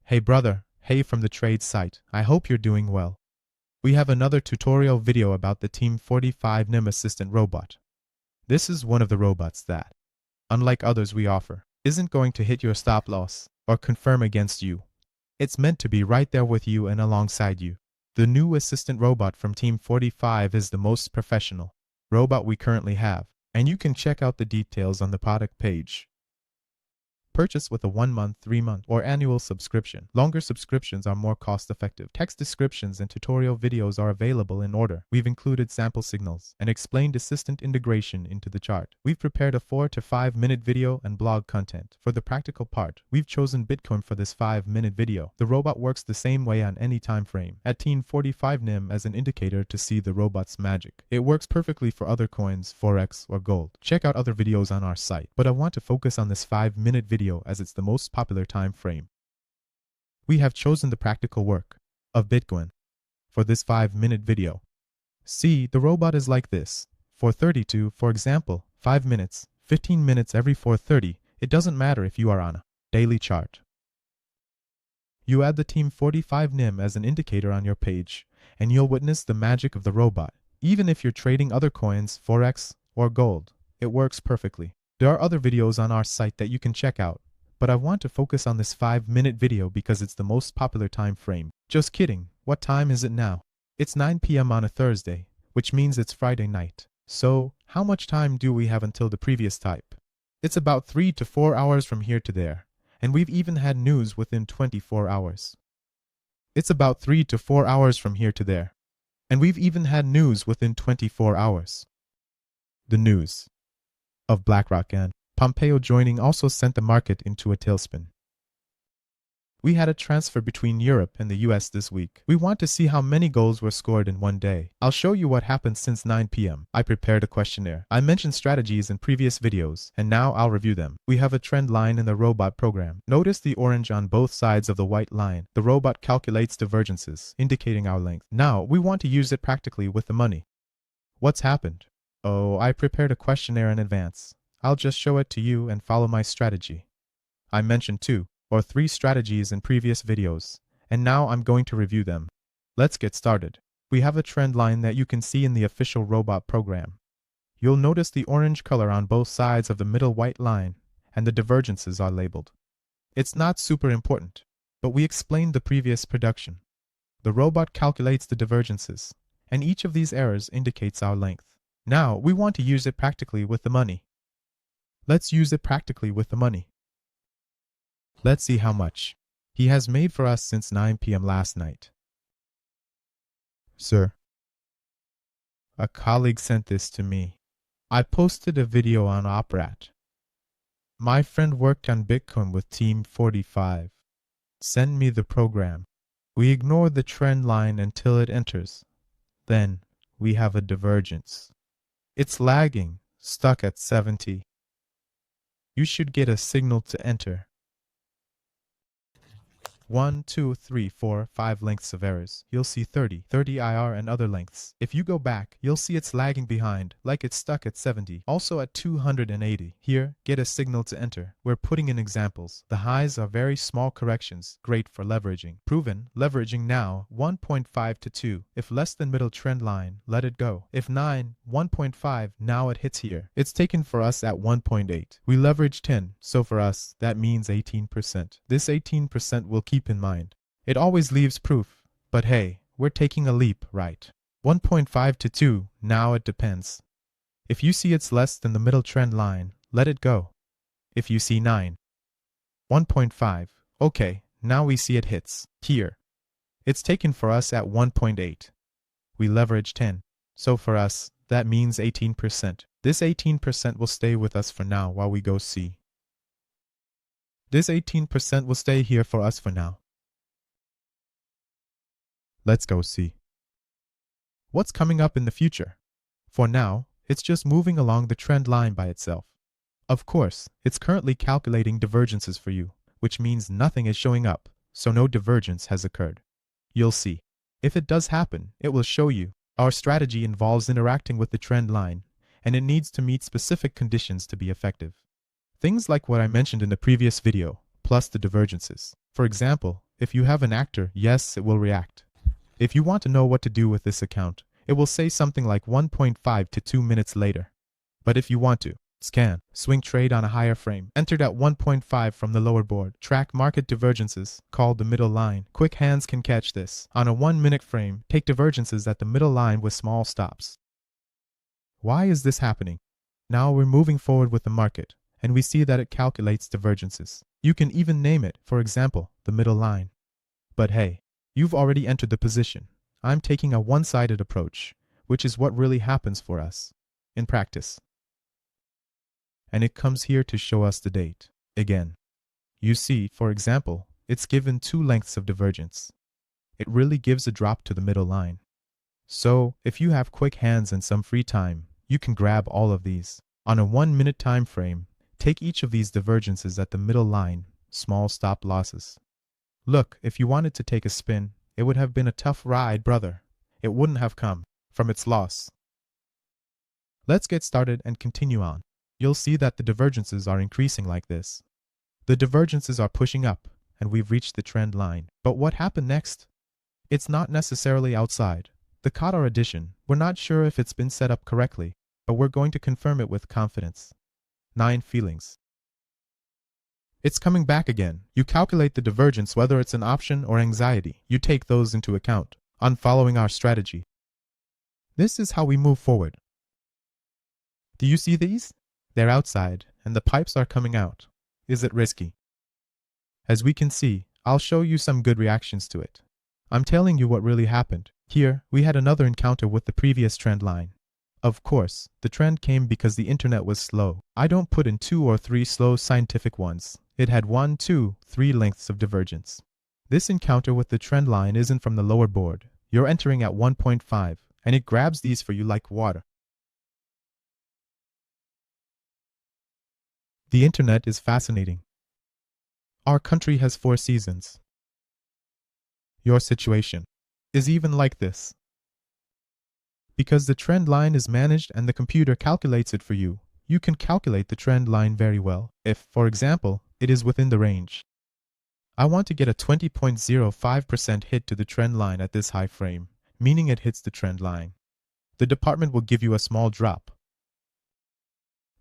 Hey brother, hey from the trade site, I hope you're doing well. We have another tutorial video about the Team 45 NIM assistant robot. This is one of the robots that, unlike others we offer, isn't going to hit your stop loss or confirm against you. It's meant to be right there with you and alongside you. The new assistant robot from Team 45 is the most professional robot we currently have, and you can check out the details on the product page. Purchase with a 1-month, 3-month, or annual subscription. Longer subscriptions are more cost-effective. Text descriptions and tutorial videos are available in order. We've included sample signals and explained assistant integration into the chart. We've prepared a 4 to 5 minute video and blog content. For the practical part, we've chosen Bitcoin for this 5-minute video. The robot works the same way on any time frame. At Team 45 NIM as an indicator to see the robot's magic. It works perfectly for other coins, Forex, or gold. Check out other videos on our site, but I want to focus on this 5-minute video as it's the most popular time frame. We have chosen the practical work of Bitcoin for this 5-minute video. See, the robot is like this. 4:32, for example, 5 minutes, 15 minutes every 4:30. It doesn't matter if you are on a daily chart. You add the Team 45 NIM as an indicator on your page, and you'll witness the magic of the robot. Even if you're trading other coins, Forex, or gold, it works perfectly. There are other videos on our site that you can check out, but I want to focus on this 5-minute video because it's the most popular time frame. Just kidding, what time is it now? It's 9 p.m. on a Thursday, which means it's Friday night. So, how much time do we have until the previous type? It's about 3 to 4 hours from here to there, and we've even had news within 24 hours. It's about 3 to 4 hours from here to there, and we've even had news within 24 hours. The news of BlackRock and Pompeo joining also sent the market into a tailspin. We had a transfer between Europe and the US this week. We want to see how many goals were scored in one day. I'll show you what happened since 9 p.m. I prepared a questionnaire. I mentioned strategies in previous videos, and now I'll review them. We have a trend line in the robot program. Notice the orange on both sides of the white line. The robot calculates divergences, indicating our length. Now, we want to use it practically with the money. What's happened? Oh, I prepared a questionnaire in advance. I'll just show it to you and follow my strategy. I mentioned 2 or 3 strategies in previous videos, and now I'm going to review them. Let's get started. We have a trend line that you can see in the official robot program. You'll notice the orange color on both sides of the middle white line, and the divergences are labeled. It's not super important, but we explained the previous production. The robot calculates the divergences, and each of these errors indicates our length. Now, we want to use it practically with the money. Let's use it practically with the money. Let's see how much he has made for us since 9 p.m. last night. Sir, a colleague sent this to me. I posted a video on Oprat. My friend worked on Bitcoin with Team 45. Send me the program. We ignore the trend line until it enters. Then we have a divergence. It's lagging, stuck at 70. You should get a signal to enter. 1, 2, 3, 4, 5 lengths of errors. You'll see 30 IR and other lengths. If you go back, you'll see it's lagging behind, like it's stuck at 70, also at 280. Here, get a signal to enter. We're putting in examples. The highs are very small corrections, great for leveraging. Proven, leveraging now, 1.5 to 2. If less than middle trend line, let it go. If 9, 1.5, now it hits here. It's taken for us at 1.8. We leverage 10, so for us, that means 18%. This 18% will keep in mind. It always leaves proof, but hey, we're taking a leap, right? 1.5 to 2, now it depends. If you see it's less than the middle trend line, let it go. If you see 9, 1.5, okay, now we see it hits here. It's taken for us at 1.8. We leverage 10, so for us, that means 18%. This 18% will stay with us for now while we go see. This 18% will stay here for us for now. Let's go see what's coming up in the future. For now, it's just moving along the trend line by itself. Of course, it's currently calculating divergences for you, which means nothing is showing up, so no divergence has occurred. You'll see. If it does happen, it will show you. Our strategy involves interacting with the trend line, and it needs to meet specific conditions to be effective. Things like what I mentioned in the previous video, plus the divergences. For example, If you have an actor, yes, it will react. If you want to know what to do with this account, it will say something like 1.5 to 2 minutes later. But if you want to scan, swing trade on a higher frame, entered at 1.5 from the lower board, track market divergences, called the middle line. Quick hands can catch this. On a 1-minute frame, take divergences at the middle line with small stops. Why is this happening? Now we're moving forward with the market, and we see that it calculates divergences. You can even name it, for example, the middle line. But hey, you've already entered the position. I'm taking a one-sided approach, which is what really happens for us in practice. And it comes here to show us the date. Again, you see, for example, it's given 2 lengths of divergence. It really gives a drop to the middle line. So, if you have quick hands and some free time, you can grab all of these. On a 1-minute time frame, take each of these divergences at the middle line, small stop losses. Look, if you wanted to take a spin, it would have been a tough ride, brother. It wouldn't have come from its loss. Let's get started and continue on. You'll see that the divergences are increasing like this. The divergences are pushing up, and we've reached the trend line. But what happened next? It's not necessarily outside the Qatar edition. We're not sure if it's been set up correctly, but we're going to confirm it with confidence. 9 feelings. It's coming back again. You calculate the divergence, whether it's an option or anxiety. You take those into account on following our strategy. This is how we move forward. Do you see these? They're outside, and the pipes are coming out. Is it risky? As we can see, I'll show you some good reactions to it. I'm telling you what really happened. Here, we had another encounter with the previous trend line. Of course, the trend came because the internet was slow. I don't put in 2 or 3 slow scientific ones. It had 1, 2, 3 lengths of divergence. This encounter with the trend line isn't from the lower board. You're entering at 1.5, and it grabs these for you like water. The internet is fascinating. Our country has 4 seasons. Your situation is even like this. Because the trend line is managed and the computer calculates it for you, you can calculate the trend line very well if, for example, it is within the range. I want to get a 20.05% hit to the trend line at this high frame, meaning it hits the trend line. The department will give you a small drop.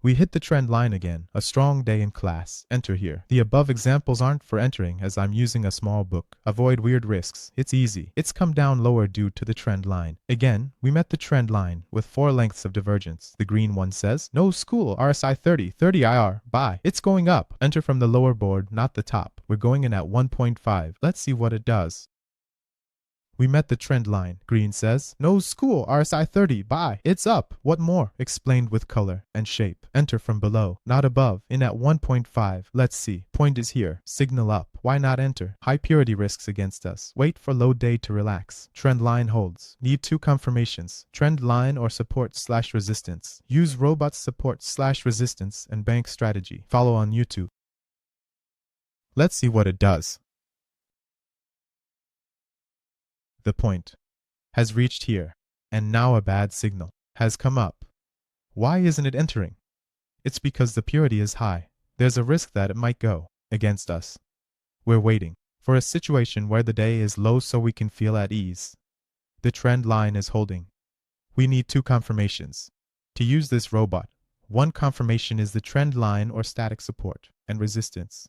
We hit the trend line again. A strong day in class. Enter here. The above examples aren't for entering as I'm using a small book. Avoid weird risks. It's easy. It's come down lower due to the trend line. Again, we met the trend line with 4 lengths of divergence. The green one says, no school, RSI 30, 30 IR, buy. It's going up. Enter from the lower board, not the top. We're going in at 1.5. Let's see what it does. We met the trend line. Green says, no school, RSI 30, buy. It's up. What more? Explained with color and shape. Enter from below, not above. In at 1.5. Let's see. Point is here. Signal up. Why not enter? High purity risks against us. Wait for low day to relax. Trend line holds. Need 2 confirmations. Trend line or support/resistance. Use robot support/resistance and bank strategy. Follow on YouTube. Let's see what it does. The point has reached here, and now a bad signal has come up. Why isn't it entering? It's because the purity is high. There's a risk that it might go against us. We're waiting for a situation where the day is low so we can feel at ease. The trend line is holding. We need 2 confirmations to use this robot. 1 confirmation is the trend line or static support and resistance.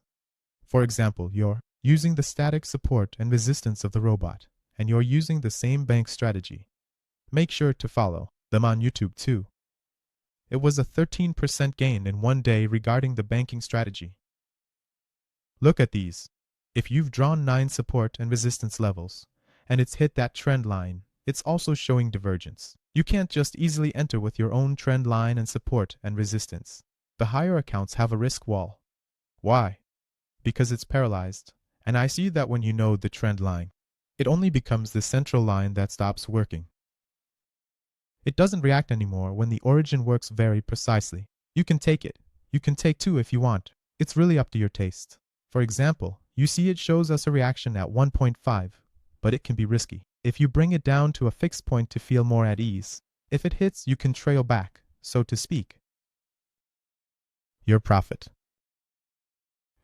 For example, you're using the static support and resistance of the robot, and you're using the same bank strategy. Make sure to follow them on YouTube too. It was a 13% gain in 1 day regarding the banking strategy. Look at these. If you've drawn 9 support and resistance levels, and it's hit that trend line, it's also showing divergence. You can't just easily enter with your own trend line and support and resistance. The higher accounts have a risk wall. Why? Because it's paralyzed. And I see that when you know the trend line, it only becomes the central line that stops working. It doesn't react anymore when the origin works very precisely. You can take it. You can take 2 if you want. It's really up to your taste. For example, you see it shows us a reaction at 1.5, but it can be risky. If you bring it down to a fixed point to feel more at ease, if it hits, you can trail back, so to speak. Your profit.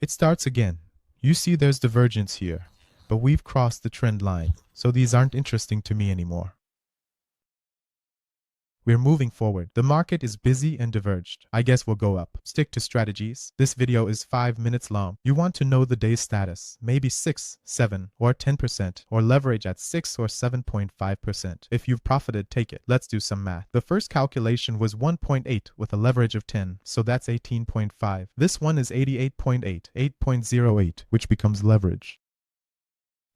It starts again. You see there's divergence here, but we've crossed the trend line, so these aren't interesting to me anymore. We're moving forward. The market is busy and diverged. I guess we'll go up. Stick to strategies. This video is 5 minutes long. You want to know the day's status, maybe 6, 7, or 10%, or leverage at 6 or 7.5%. If you've profited, take it. Let's do some math. The first calculation was 1.8 with a leverage of 10, so that's 18.5. This one is 88.8, 8.08, which becomes leverage.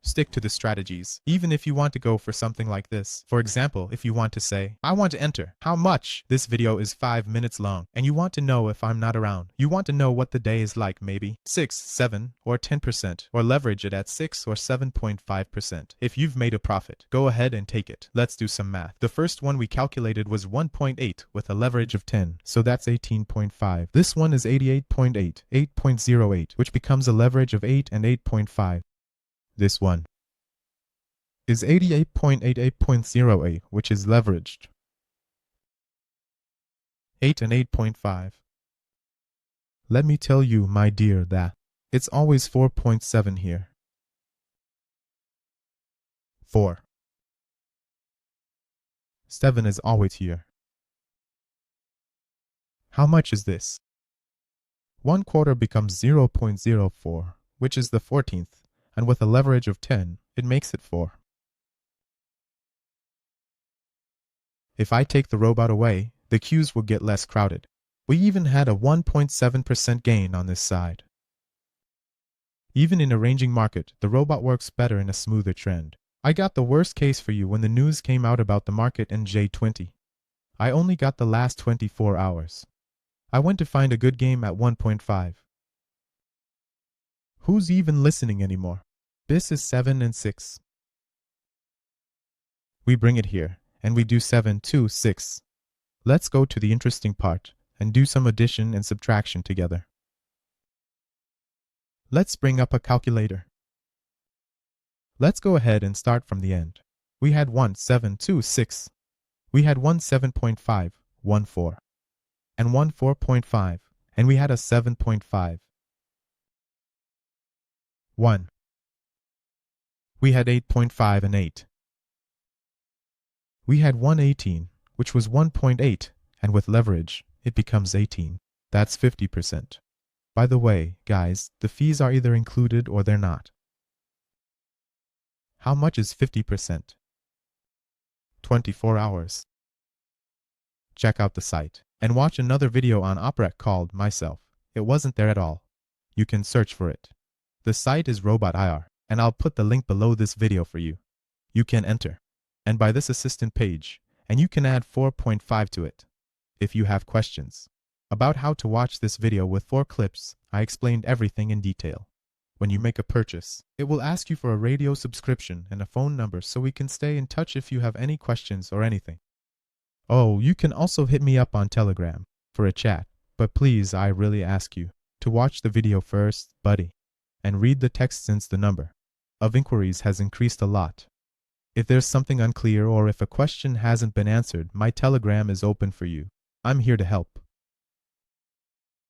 Stick to the strategies, even if you want to go for something like this. For example, if you want to say, I want to enter. How much? This video is 5 minutes long, and you want to know if I'm not around. You want to know what the day is like, maybe 6, 7, or 10%, or leverage it at 6 or 7.5%. If you've made a profit, go ahead and take it. Let's do some math. The first one we calculated was 1.8 with a leverage of 10, so that's 18.5. This one is 88.8, 8.08, which becomes a leverage of 8 and 8.5. This one is 88.88.08, which is leveraged 8 and 8.5. Let me tell you, my dear, that it's always 4.7 here. 4. 7 is always here. How much is this? 1/4 becomes 0.04, which is the 14th. And with a leverage of 10, it makes it 4. If I take the robot away, the queues will get less crowded. We even had a 1.7% gain on this side. Even in a ranging market, the robot works better in a smoother trend. I got the worst case for you when the news came out about the market in J20. I only got the last 24 hours. I went to find a good game at 1.5. Who's even listening anymore? This is 7 and 6. We bring it here, and we do 7, 2, 6. Let's go to the interesting part and do some addition and subtraction together. Let's bring up a calculator. Let's go ahead and start from the end. We had 1, 7, 2, 6. We had 1, 7.5, 1, 4. And 1, 4.5. And we had a 7.5. 1. We had 8.5 and 8. We had 118, which was 1.8, and with leverage, it becomes 18. That's 50%. By the way, guys, the fees are either included or they're not. How much is 50%? 24 hours. Check out the site and watch another video on Operec called Myself. It wasn't there at all. You can search for it. The site is Robot IR, and I'll put the link below this video for you. You can enter, and by this assistant page, and you can add 4.5 to it. If you have questions about how to watch this video with 4 clips, I explained everything in detail. When you make a purchase, it will ask you for a radio subscription and a phone number so we can stay in touch if you have any questions or anything. Oh, you can also hit me up on Telegram for a chat, but please, I really ask you to watch the video first, buddy, and read the text since the number of inquiries has increased a lot. If there's something unclear or if a question hasn't been answered, my Telegram is open for you. I'm here to help.